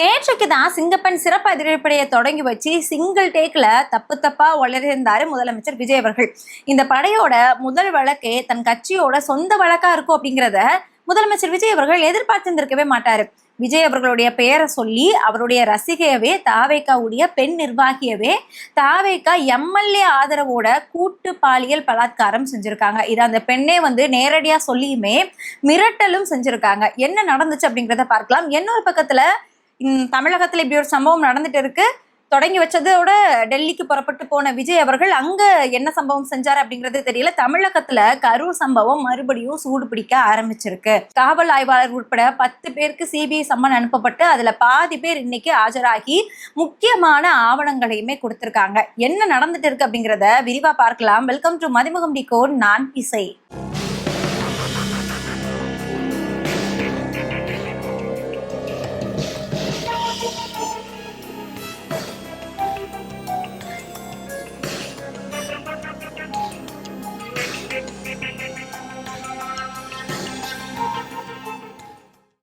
நேற்றைக்கு தான் சிங்கப்பெண் சிறப்பு அதிரடிப்படையை தொடங்கி வச்சு சிங்கிள் டேக்ல தப்பா வளர்ந்தாரு முதலமைச்சர் விஜய் அவர்கள். இந்த படையோட முதல் வழக்கே தன் கட்சியோட சொந்த வழக்கா இருக்கும் அப்படிங்கிறத முதலமைச்சர் விஜய் அவர்கள் எதிர்பார்த்திருந்திருக்கவே மாட்டாரு. விஜய் அவர்களுடைய பெயரை சொல்லி அவருடைய ரசிகையவே தாவேக்காவுடைய பெண் நிர்வாகியவே தாவேக்கா எம்எல்ஏ ஆதரவோட கூட்டு பாலியல் பலாத்காரம் செஞ்சிருக்காங்க. இது அந்த பெண்ணே நேரடியா சொல்லியுமே மிரட்டலும் செஞ்சிருக்காங்க. என்ன நடந்துச்சு அப்படிங்கிறத பார்க்கலாம். இன்னொரு பக்கத்துல தமிழகத்துல இப்படி ஒரு சம்பவம் நடந்துட்டு இருக்கு. தொடங்கி வச்சதோட டெல்லிக்கு புறப்பட்டு போன விஜய் அவர்கள் அங்க என்ன சம்பவம் செஞ்சாரு அப்படிங்கிறது தெரியல. தமிழகத்துல கரூர் சம்பவம் மறுபடியும் சூடு பிடிக்க ஆரம்பிச்சிருக்கு. காவல் ஆய்வாளர் உட்பட 10 பேருக்கு சிபிஐ சம்மன் அனுப்பப்பட்டு அதுல பாதி பேர் இன்னைக்கு ஆஜராகி முக்கியமான ஆவணங்களையுமே கொடுத்திருக்காங்க. என்ன நடந்துட்டு இருக்கு அப்படிங்கிறத விரிவா பார்க்கலாம். Welcome to Mathimugam decode. நான் இசை.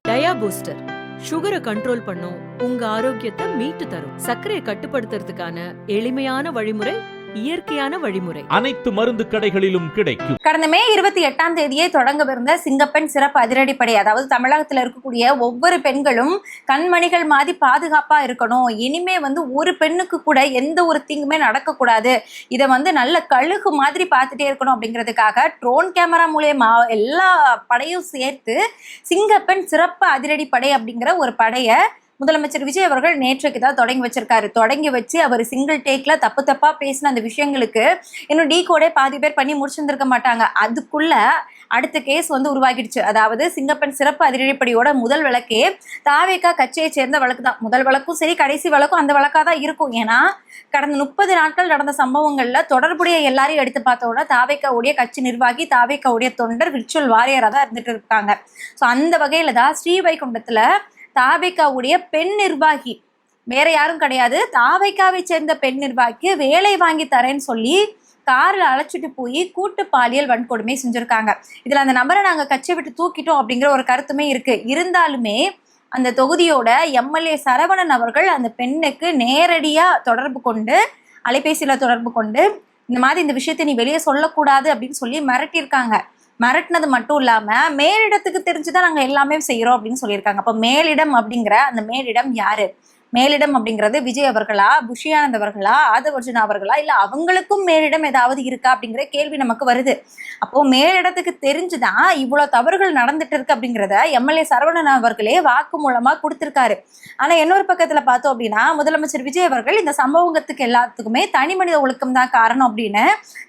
டயா பூஸ்டர் சுகரை கண்ட்ரோல் பண்ணும், உங்க ஆரோக்கியத்தை மீட்டு தரும். சர்க்கரையை கட்டுப்படுத்துறதுக்கான எளிமையான வழிமுறை, இயற்கையான வழிமுறை. அனைத்து மருந்து கடைகளிலும் கிடைக்கும். கடந்த மே 28ஆம் தேதியே தொடங்கவிருந்த சிங்கப்பெண் சிறப்பு அதிரடிப்படை, அதாவது தமிழகத்தில் இருக்கக்கூடிய ஒவ்வொரு பெண்களும் கண்மணிகள் மாதிரி பாதுகாப்பா இருக்கணும். இனிமே ஒரு பெண்ணுக்கு கூட எந்த ஒரு தீங்குமே நடக்கக்கூடாது. இதை நல்ல கழுகு மாதிரி பார்த்துட்டே இருக்கணும் அப்படிங்கிறதுக்காக ட்ரோன் கேமரா மூலியமா எல்லா படையும் சேர்த்து சிங்கப்பெண் சிறப்பு அதிரடிப்படை அப்படிங்கிற ஒரு படையை முதலமைச்சர் விஜய் அவர்கள் நேற்றைக்கு தான் தொடங்கி வச்சிருக்காரு. தொடங்கி வச்சு அவர் சிங்கிள் டேக்ல தப்பா பேசின அந்த விஷயங்களுக்கு இன்னும் டீகோடே பாதி பேர் பண்ணி முடிச்சிருந்திருக்க மாட்டாங்க. அதுக்குள்ள அடுத்த கேஸ் உருவாகிடுச்சு. அதாவது சிங்கப்பெண் சிறப்பு அதிரடிப்படையோட முதல் வழக்கே தாவேக்கா கட்சியை சேர்ந்த வழக்கு தான். முதல் வழக்கும் சரி, கடைசி வழக்கும் அந்த வழக்கா தான் இருக்கும். ஏன்னா கடந்த 30 நாட்கள் நடந்த சம்பவங்கள்ல தொடர்புடைய எல்லாரையும் எடுத்து பார்த்தோம்னா தாவேக்காவுடைய கட்சி நிர்வாகி, தாவேக்காவுடைய தொண்டர், விர்ச்சுவல் வாரியரா தான் இருந்துட்டு இருக்காங்க. ஸோ அந்த வகையில தான் ஸ்ரீவைகுண்டத்துல தாவேக்காவுடைய பெண் நிர்வாகி, வேற யாரும் கிடையாது, தாவேக்காவை சேர்ந்த பெண் நிர்வாகிக்கு வேலை வாங்கி தரேன்னு சொல்லி காரில் அழைச்சிட்டு போய் கூட்டு பாலியல் வன்கொடுமை செஞ்சிருக்காங்க. இதுல அந்த நபரை நாங்க கட்சியை விட்டு தூக்கிட்டோம் அப்படிங்கிற ஒரு கருத்துமே இருக்கு. இருந்தாலுமே அந்த தொகுதியோட எம்எல்ஏ சரவணன் அவர்கள் அந்த பெண்ணுக்கு நேரடியா தொடர்பு கொண்டு, அலைபேசியில தொடர்பு கொண்டு, இந்த மாதிரி இந்த விஷயத்தை நீ வெளியே சொல்லக்கூடாது அப்படின்னு சொல்லி மிரட்டியிருக்காங்க. மிரட்டினது மட்டும் இல்லாம மேலிடத்துக்கு தெரிஞ்சுதான் நாங்க எல்லாமே செய்யறோம் அப்படின்னு சொல்லியிருக்காங்க. அப்ப மேலிடம் அப்படிங்கிற அந்த மேலிடம் யாரு? மேலிடம் அப்படிங்கிறது விஜய் அவர்களா, புஷி ஆனந்த் அவர்களா, ஆதவர்ஜுனா அவர்களா, இல்ல அவங்களுக்கும் மேலிடம் ஏதாவது இருக்கா அப்படிங்கிற கேள்வி நமக்கு வருது. அப்போ மேலிடத்துக்கு தெரிஞ்சுதான் இவ்வளவு தவறுகள் நடந்துட்டு இருக்கு அப்படிங்கிறத எம்எல்ஏ சரவணன் அவர்களே வாக்கு மூலமா கொடுத்திருக்காரு. ஆனா இன்னொரு பக்கத்துல பார்த்தோம் அப்படின்னா முதலமைச்சர் விஜய் அவர்கள் இந்த சம்பவத்துக்கு எல்லாத்துக்குமே தனி மனித ஒழுக்கம் தான் காரணம் அப்படின்னு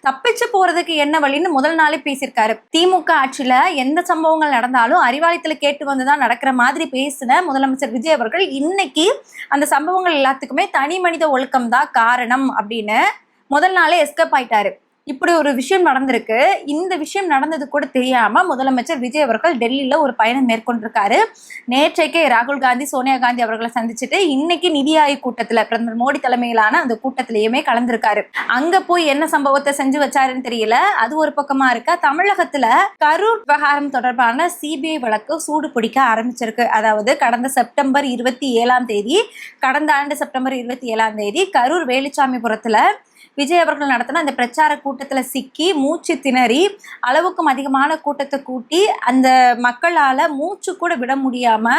தப்பிச்சு போறதுக்கு என்ன வழின்னு முதல் நாளே பேசியிருக்காரு. திமுக ஆட்சியில எந்த சம்பவங்கள் நடந்தாலும் அறிவாலயத்துல கேட்டு வந்துதான் நடக்கிற மாதிரி பேசின முதலமைச்சர் விஜய் அவர்கள் இன்னைக்கு அந்த சம்பவங்கள் எல்லாத்துக்குமே தனி மனித ஒழுக்கம் தான் காரணம் அப்படின்னு முதல் நாளே எஸ்கேப் ஆயிட்டாரு. இப்படி ஒரு விஷயம் நடந்திருக்கு. இந்த விஷயம் நடந்தது கூட தெரியாம முதலமைச்சர் விஜய் அவர்கள் டெல்லியில ஒரு பயணம் மேற்கொண்டிருக்காரு. நேற்றைக்கே ராகுல் காந்தி, சோனியா காந்தி அவர்களை சந்திச்சுட்டு இன்னைக்கு நிதி ஆயோக் கூட்டத்துல பிரதமர் மோடி தலைமையிலான அந்த கூட்டத்திலேயுமே கலந்திருக்காரு. அங்க போய் என்ன சம்பவத்தை செஞ்சு வச்சாருன்னு தெரியல. அது ஒரு பக்கமா இருக்கா, தமிழகத்துல கரூர் விவகாரம் தொடர்பான சிபிஐ வழக்கு சூடு பிடிக்க ஆரம்பிச்சிருக்கு. அதாவது கடந்த செப்டம்பர் 27ஆம் தேதி, கடந்த ஆண்டு செப்டம்பர் 27ஆம் தேதி கரூர் வேலுச்சாமிபுரத்துல விஜய் அவர்கள் நடத்தின அந்த பிரச்சார கூட்டத்துல சிக்கி மூச்சு திணறி அளவுக்கும் அதிகமான கூட்டத்தை கூட்டி அந்த மக்களால மூச்சு கூட விட முடியாம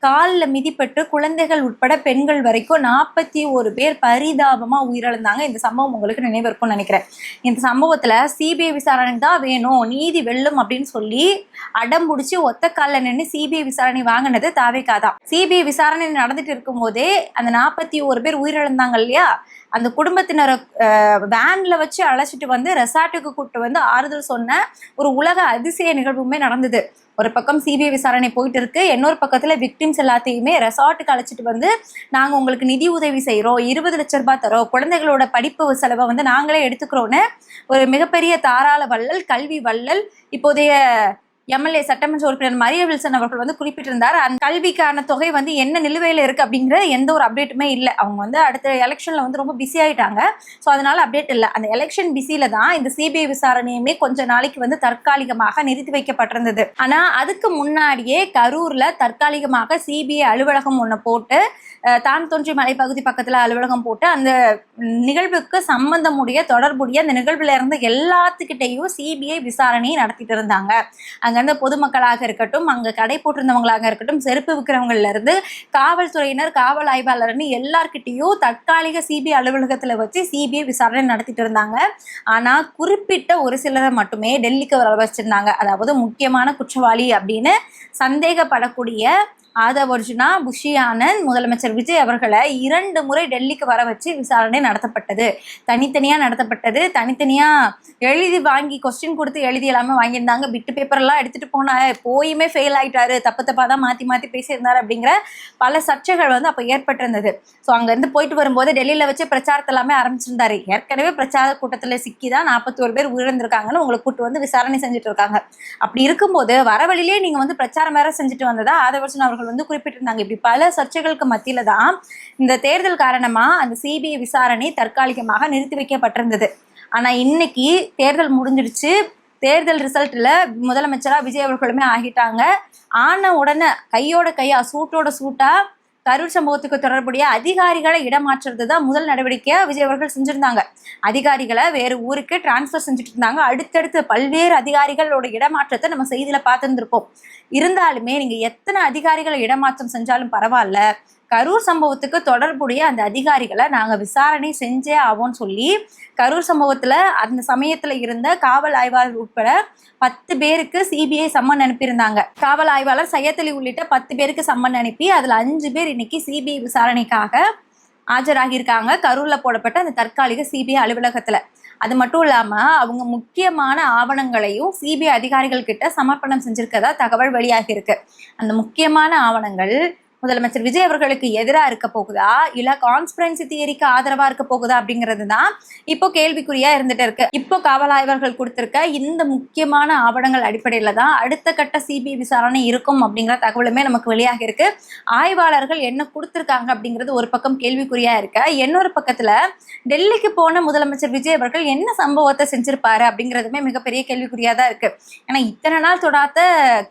காலில் மிதிப்பட்டு குழந்தைகள் உட்பட பெண்கள் வரைக்கும் 41 பேர் பரிதாபமா உயிரிழந்தாங்க. இந்த சம்பவம் உங்களுக்கு நினைவு இருக்கும்னு நினைக்கிறேன். இந்த சம்பவத்துல சிபிஐ விசாரணை தான் வேணும், நீதி வெல்லும் அப்படின்னு சொல்லி அடம்பிடிச்சு ஒத்த காலில் நின்று சிபிஐ விசாரணை வாங்கினது தாவேக்கா தான். சிபிஐ விசாரணை நடந்துட்டு இருக்கும் போதே அந்த 41 பேர் உயிரிழந்தாங்க இல்லையா, அந்த குடும்பத்தினரை வேன்ல வச்சு அழைச்சிட்டு ரெசார்ட்டுக்கு கூப்பிட்டு ஆறுதல் சொன்ன ஒரு உலக அதிசய நிகழ்வுமே நடந்தது. ஒரு பக்கம் சிபிஐ விசாரணை போயிட்டு இருக்கு, இன்னொரு பக்கத்துல விக்டிம்ஸ் எல்லாத்தையுமே ரெசார்ட்டுக்கு அழைச்சிட்டு நாங்க உங்களுக்கு நிதி உதவி செய்யறோம், 20 லட்சம் ரூபாய் தரோம், குழந்தைகளோட படிப்பு செலவை நாங்களே எடுத்துக்கிறோன்னு ஒரு மிகப்பெரிய தாராள வள்ளல், கல்வி வள்ளல், இப்போதைய எம்எல்ஏ சட்டமன்ற உறுப்பினர் மரிய வில்சன் அவர்கள் வந்து குறிப்பிட்டிருந்தார். அந்த கல்விக்கான தொகை வந்து என்ன நிலுவையில் இருக்கு அப்படிங்கிற எந்த ஒரு அப்டேட்டுமே இல்லை. அவங்க வந்து அடுத்த எலெக்ஷன்ல வந்து ரொம்ப பிஸி ஆயிட்டாங்க. ஸோ அதனால அப்டேட் இல்லை. அந்த எலெக்ஷன் பிஸியில தான் இந்த சிபிஐ விசாரணையுமே கொஞ்ச நாளைக்கு வந்து தற்காலிகமாக நிறுத்தி வைக்கப்பட்டிருந்தது. ஆனா அதுக்கு முன்னாடியே கரூர்ல தற்காலிகமாக சிபிஐ அலுவலகம் ஒன்று போட்டு, தான் தோன்றி மலைப்பகுதி பக்கத்துல அலுவலகம் போட்டு, அந்த நிகழ்வுக்கு சம்பந்தமுடைய தொடர்புடைய அந்த நிகழ்வுல இருந்து எல்லாத்துக்கிட்டையும் சிபிஐ விசாரணை நடத்திட்டு இருந்தாங்க. அங்க இருந்த பொதுமக்களாக இருக்கட்டும், அங்க கடை போட்டிருந்தவங்களாக இருக்கட்டும், செருப்பு விற்கிறவங்கல இருந்து காவல்துறையினர், காவல் ஆய்வாளர்னு எல்லார்கிட்டையும் தற்காலிக சிபிஐ அலுவலகத்துல வச்சு சிபிஐ விசாரணை நடத்திட்டு இருந்தாங்க. ஆனா குறிப்பிட்ட ஒரு சிலரை மட்டுமே டெல்லிக்கு வர வச்சிருந்தாங்க. அதாவது முக்கியமான குற்றவாளி அப்படின்னு சந்தேகப்படக்கூடிய ஆதவ் அர்ஜுனா, புஷி ஆனந்த், முதலமைச்சர் விஜய் அவர்களை 2 முறை டெல்லிக்கு வர வச்சு விசாரணை நடத்தப்பட்டது. தனித்தனியா நடத்தப்பட்டது. தனித்தனியா எழுதி வாங்கி கொஸ்டின் கொடுத்து எழுதி எல்லாமே வாங்கியிருந்தாங்க. பிட்டு பேப்பர் எல்லாம் எடுத்துட்டு போயுமே ஃபெயில் ஆயிட்டாரு, தப்பா தான் மாத்தி பேசியிருந்தாரு அப்படிங்கிற பல சர்ச்சைகள் வந்து அப்ப ஏற்பட்டிருந்தது. ஸோ அங்கிருந்து போயிட்டு வரும்போது டெல்லியில வச்சு பிரச்சாரத்தை எல்லாமே ஆரம்பிச்சிருந்தாரு. ஏற்கனவே பிரச்சார கூட்டத்துல சிக்கிதான் 41 பேர் உயிரிழந்திருக்காங்கன்னு உங்களை கூட்டு வந்து விசாரணை செஞ்சுட்டு இருக்காங்க. அப்படி இருக்கும்போது வர வழியிலேயே நீங்க வந்து பிரச்சாரம் வேற செஞ்சுட்டு வந்ததா ஆதவ் அர்ஜுனா அவர்கள் வந்து குறிப்பிட்டிருந்தாங்க. இப்படி பல சர்ச்சைகளுக்கு மத்தியில தான் இந்த தேர்தல் காரணமா அந்த சிபிஐ விசாரணை தற்காலிகமாக நிறுத்தி வைக்கப்பட்டிருந்தது. ஆனா இன்னைக்கு தேர்தல் முடிஞ்சிடுச்சு. தேர்தல் ரிசல்ட்ல முதலமைச்சரா விஜய் அவர்களுமே ஆகிட்டாங்க. ஆன உடனே கையோட கையா சூட்டோட சூட்டா கரூர் சம்பவத்துக்கு தொடர்புடைய அதிகாரிகளை இடமாற்றுறது தான் முதல் நடவடிக்கையா விஜய் அவர்கள் செஞ்சிருந்தாங்க. அதிகாரிகளை வேறு ஊருக்கு டிரான்ஸ்ஃபர் செஞ்சுட்டு இருந்தாங்க. அடுத்தடுத்து பல்வேறு அதிகாரிகளோட இடமாற்றத்தை நம்ம செய்தியில பார்த்துருந்துருப்போம். இருந்தாலுமே நீங்க எத்தனை அதிகாரிகளை இடமாற்றம் செஞ்சாலும் பரவாயில்ல, கரூர் சம்பவத்துக்கு தொடர்புடைய அந்த அதிகாரிகளை நாங்க விசாரணை செஞ்சே ஆவோம்னு சொல்லி கரூர் சம்பவத்துல அந்த சமயத்துல இருந்த காவல் ஆய்வாளர் உட்பட 10 பேருக்கு சிபிஐ சம்மன் அனுப்பியிருந்தாங்க. காவல் ஆய்வாளர் சையத் அலி உள்ளிட்ட 10 பேருக்கு சம்மன் அனுப்பி அதுல 5 பேர் இன்னைக்கு சிபிஐ விசாரணைக்காக ஆஜராகியிருக்காங்க கரூர்ல போடப்பட்ட அந்த தற்காலிக சிபிஐ அலுவலகத்துல. அது மட்டும் இல்லாம அவங்க முக்கியமான ஆவணங்களையும் சிபிஐ அதிகாரிகள் கிட்ட சமர்ப்பணம் செஞ்சிருக்கதா தகவல் வெளியாகி இருக்கு. அந்த முக்கியமான ஆவணங்கள் முதலமைச்சர் விஜய் அவர்களுக்கு எதிராக இருக்க போகுதா இல்ல கான்ஸ்பிரன்சி தியரிக்கு ஆதரவா இருக்க போகுதா அப்படிங்கிறது தான் இப்போ கேள்விக்குறியா இருந்துட்டு இருக்கு. இப்போ காவல் ஆய்வாளர்கள் கொடுத்திருக்க இந்த முக்கியமான ஆவணங்கள் அடிப்படையில தான் அடுத்த கட்ட சிபிஐ விசாரணை இருக்கும் அப்படிங்கிற தகவலுமே நமக்கு வெளியாகி இருக்கு. ஆய்வாளர்கள் என்ன கொடுத்திருக்காங்க அப்படிங்கிறது ஒரு பக்கம் கேள்விக்குறியா இருக்க, இன்னொரு பக்கத்துல டெல்லிக்கு போன முதலமைச்சர் விஜய் அவர்கள் என்ன சம்பவத்தை செஞ்சிருப்பாரு அப்படிங்கிறதுமே மிகப்பெரிய கேள்விக்குறியா தான் இருக்கு. ஏன்னா இத்தனை நாள் தொடாத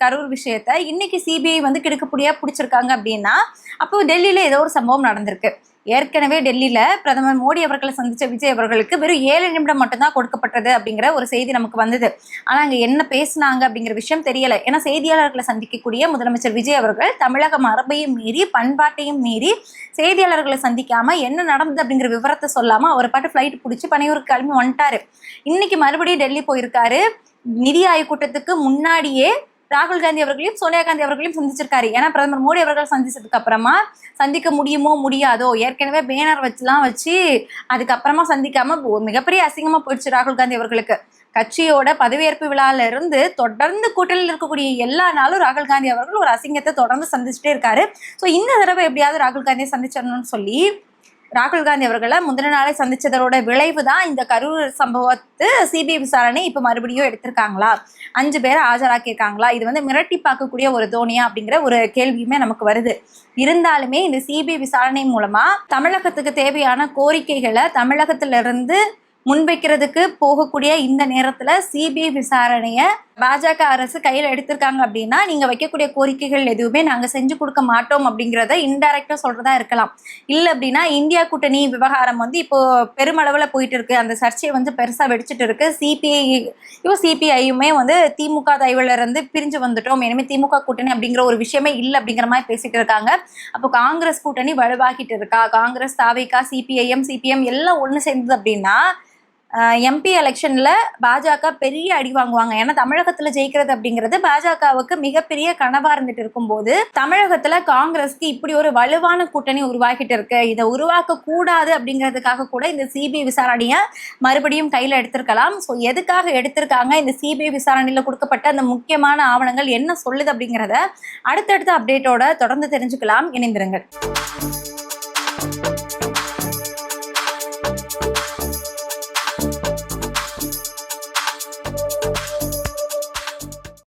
கரூர் விஷயத்த இன்னைக்கு சிபிஐ வந்து கிடுக்குப்படியா பிடிச்சிருக்காங்க அப்படின்னு அப்போ டெல்லியில ஏதோ ஒரு சம்பவம் நடந்திருக்கு. ஏற்கனவே டெல்லியில பிரதமர் மோடி அவர்களை சந்திச்ச விஜய் அவர்களுக்கு வெறும் 7 நிமிடம் மட்டும்தான் கொடுக்கப்பட்டது அப்படிங்கிற ஒரு செய்தி நமக்கு வந்தது. ஆனா அங்க என்ன பேசினாங்க அப்படிங்கிற விஷயம் தெரியல. ஏன்னா செய்தியாளர்களை சந்திக்கக்கூடிய முதலமைச்சர் விஜய் அவர்கள் தமிழக மரபையும் மீறி பண்பாட்டையும் மீறி செய்தியாளர்களை சந்திக்காம என்ன நடந்தது அப்படிங்கிற விவரத்தை சொல்லாம அவர் பாட்டு ஃபிளைட் பிடிச்சி பனையூருக்கு கிளம்பி வந்துட்டாரு. இன்னைக்கு மறுபடியும் டெல்லி போயிருக்காரு. நிதி ஆயோக் கூட்டத்துக்கு முன்னாடியே ராகுல் காந்தி அவர்களையும் சோனியா காந்தி அவர்களையும் சந்திச்சிருக்காரு. ஏன்னா பிரதமர் மோடி அவர்கள் சந்திச்சதுக்கு அப்புறமா சந்திக்க முடியுமோ முடியாதோ, ஏற்கனவே பேனர் வச்சு அதுக்கப்புறமா சந்திக்காம மிகப்பெரிய அசிங்கமா போயிடுச்சு ராகுல் காந்தி அவர்களுக்கு. கட்சியோட பதவியேற்பு விழால இருந்து தொடர்ந்து கூட்டணியில் இருக்கக்கூடிய எல்லா நாளும் ராகுல் காந்தி அவர்கள் ஒரு அசிங்கத்தை தொடர்ந்து சந்திச்சுட்டே இருக்காரு. ஸோ இந்த தடவை எப்படியாவது ராகுல் காந்தியை சந்திச்சிடணும்னு சொல்லி ராகுல் காந்தி அவர்களை முந்தின நாளை சந்திச்சதோட விளைவு தான் இந்த கரூர் சம்பவத்து சிபிஐ விசாரணை இப்போ மறுபடியும் எடுத்திருக்காங்களா, 5 பேரை ஆஜராக்கியிருக்காங்களா, இது வந்து மிரட்டி பார்க்கக்கூடிய ஒரு தோனியா அப்படிங்கிற ஒரு கேள்வியுமே நமக்கு வருது. இருந்தாலுமே இந்த சிபிஐ விசாரணை மூலமா தமிழகத்துக்கு தேவையான கோரிக்கைகளை தமிழகத்திலிருந்து முன்வைக்கிறதுக்கு போகக்கூடிய இந்த நேரத்துல சிபிஐ விசாரணைய பாஜக அரசு கையில எடுத்திருக்காங்க அப்படின்னா நீங்க வைக்கக்கூடிய கோரிக்கைகள் எதுவுமே நாங்க செஞ்சு கொடுக்க மாட்டோம் அப்படிங்கிறத இன்டைரக்டா சொல்றதா இருக்கலாம். இல்ல அப்படின்னா இந்தியா கூட்டணி விவகாரம் வந்து இப்போ பெருமளவுல போயிட்டு இருக்கு, அந்த சர்ச்சையை வந்து பெருசா வெடிச்சிட்டு இருக்கு. சிபிஐயுமே வந்து திமுக தயவுல இருந்து பிரிஞ்சு வந்துட்டோம், இனிமே திமுக கூட்டணி அப்படிங்கிற ஒரு விஷயமே இல்லை அப்படிங்கிற மாதிரி பேசிட்டு இருக்காங்க. அப்போ காங்கிரஸ் கூட்டணி வலுவாகிட்டு இருக்கா, காங்கிரஸ், தாவேகா, சிபிஎம் எல்லாம் ஒண்ணு சேர்ந்தது அப்படின்னா எம்பி எலெக்ஷன்ல பாஜக பெரிய அடி வாங்குவாங்க. ஏன்னா தமிழகத்துல ஜெயிக்கிறது அப்படிங்கிறது பாஜகவுக்கு மிகப்பெரிய கனவா இருந்துட்டு இருக்கும்போது தமிழகத்துல காங்கிரஸ்க்கு இப்படி ஒரு வலுவான கூட்டணி உருவாகிட்டு இருக்கு. இதை உருவாக்க கூடாது அப்படிங்கிறதுக்காக கூட இந்த சிபிஐ விசாரணையை மறுபடியும் கையில எடுத்திருக்கலாம். ஸோ எதுக்காக எடுத்திருக்காங்க, இந்த சிபிஐ விசாரணையில கொடுக்கப்பட்ட அந்த முக்கியமான ஆவணங்கள் என்ன சொல்லுது அப்படிங்கிறத அடுத்தடுத்த அப்டேட்டோட தொடர்ந்து தெரிஞ்சுக்கலாம். இணைந்திருங்கள்.